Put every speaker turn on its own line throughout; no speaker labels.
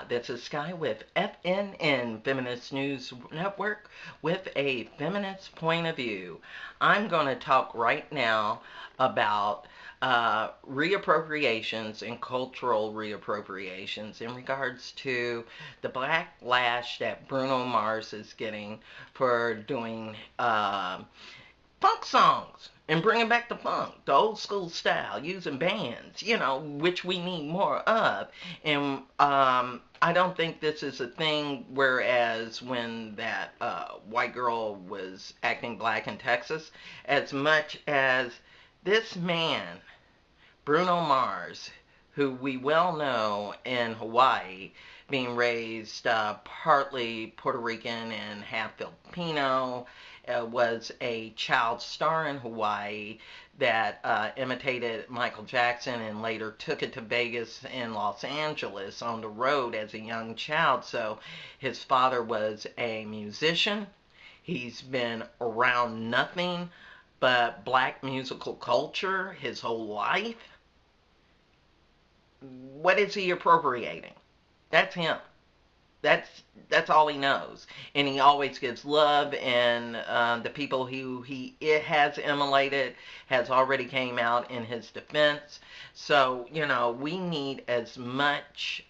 This is Skye with FNN-Feminist News Network with a feminist point of view. I'm going to talk right now about reappropriations and cultural reappropriations in regards to the backlash that Bruno Mars is getting for doing funk songs and bringing back the funk, the old school style, using bands, which we need more of. And I don't think this is a thing, whereas when that white girl was acting black in Texas, as much as this man, Bruno Mars, who we well know in Hawaii, being raised partly Puerto Rican and half Filipino, was a child star in Hawaii that imitated Michael Jackson and later took it to Vegas and Los Angeles on the road as a young child. So his father was a musician. He's been around nothing but black musical culture his whole life. What is he appropriating? That's him. That's all he knows, and he always gives love. And the people who he it has immolated has already came out in his defense. So we need as much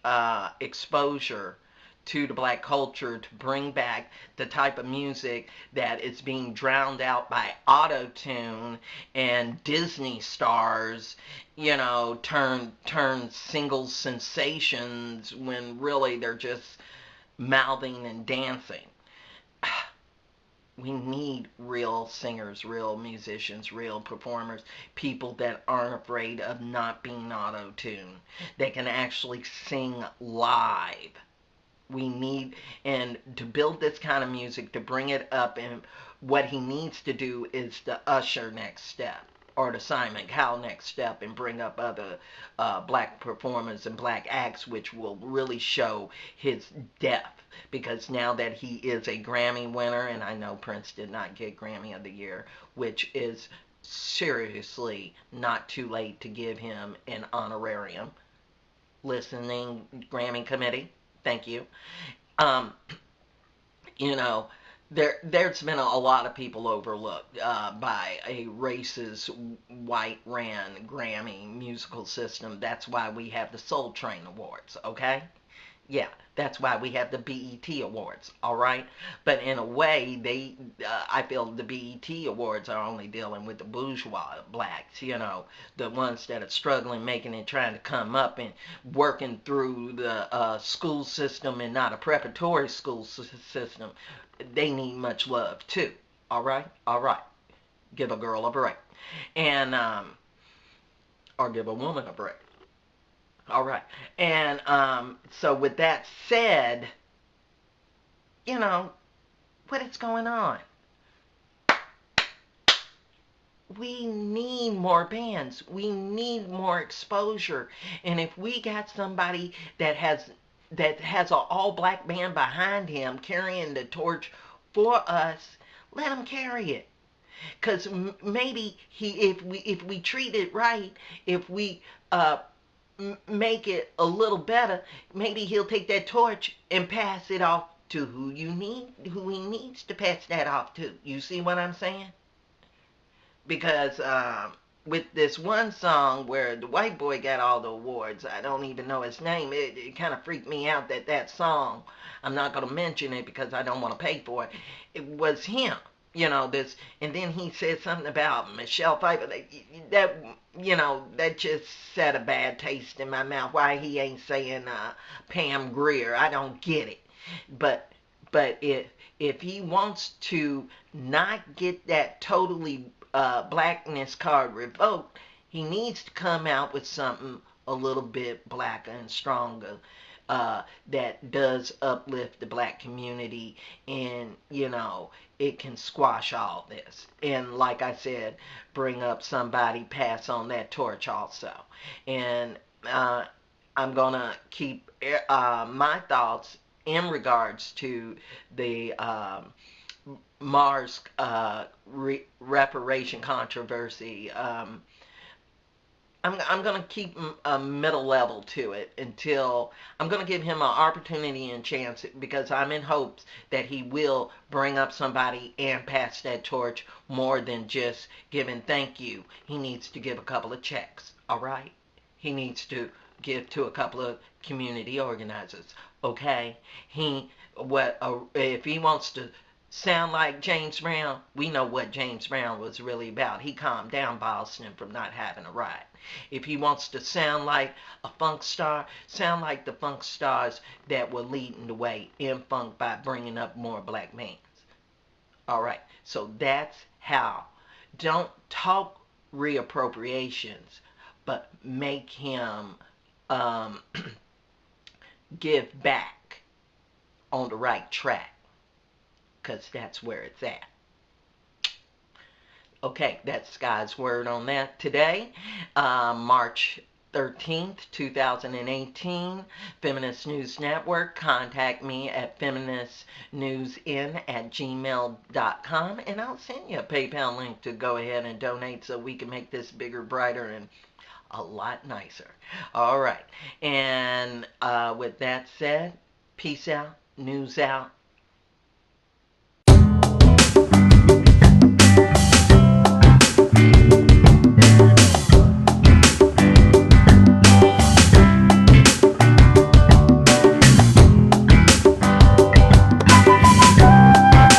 exposure to the black culture to bring back the type of music that is being drowned out by auto-tune and Disney stars, turn single sensations when really they're just mouthing and dancing. We need real singers, real musicians, real performers, people that aren't afraid of not being auto-tuned. They can actually sing live. We need, and to build this kind of music, to bring it up, and what he needs to do is the Usher next step, or the Simon Cowell next step, and bring up other black performers and black acts, which will really show his depth. Because now that he is a Grammy winner, and I know Prince did not get Grammy of the Year, which is seriously not too late to give him an honorarium. Listening Grammy committee, thank you. Um, you know, there's been a lot of people overlooked by a racist white ran Grammy musical system. That's why we have the Soul Train Awards, okay? Yeah, that's why we have the BET Awards, all right? But in a way, I feel the BET Awards are only dealing with the bourgeois blacks, the ones that are struggling, making it, trying to come up and working through the school system, and not a preparatory school system. They need much love too, all right? All right. Give a girl a break. And, or give a woman a break. All right. And so with that said, what is going on? We need more bands. We need more exposure. And if we got somebody that has an all black band behind him carrying the torch for us, let him carry it. Because maybe if we treat it right, if we make it a little better, maybe he'll take that torch and pass it off to who he needs to pass that off to. You see what I'm saying? Because with this one song where the white boy got all the awards, I don't even know his name. It kind of freaked me out that song, I'm not going to mention it because I don't want to pay for it. It was him. This, and then he said something about Michelle Pfeiffer. That just set a bad taste in my mouth. Why he ain't saying Pam Grier? I don't get it. But if he wants to not get that totally blackness card revoked, he needs to come out with something a little bit blacker and stronger. That does uplift the black community, and it can squash all this, and like I said, bring up somebody, pass on that torch also. And I'm gonna keep my thoughts in regards to the Mars reparation controversy. I'm going to keep a middle level to it until I'm going to give him an opportunity and chance because I'm in hopes that he will bring up somebody and pass that torch more than just giving thank you. He needs to give a couple of checks, all right? He needs to give to a couple of community organizers, okay? If he wants to sound like James Brown, we know what James Brown was really about. He calmed down Boston from not having a riot. If he wants to sound like a funk star, sound like the funk stars that were leading the way in funk by bringing up more black men. All right, so that's how. Don't talk reappropriations, but make him um, give back on the right track, because that's where it's at. Okay, that's Skye's word on that today, March 13th, 2018, Feminist News Network. Contact me at FeministNewsN at gmail.com, and I'll send you a PayPal link to go ahead and donate so we can make this bigger, brighter, and a lot nicer. All right, and with that said, peace out, news out,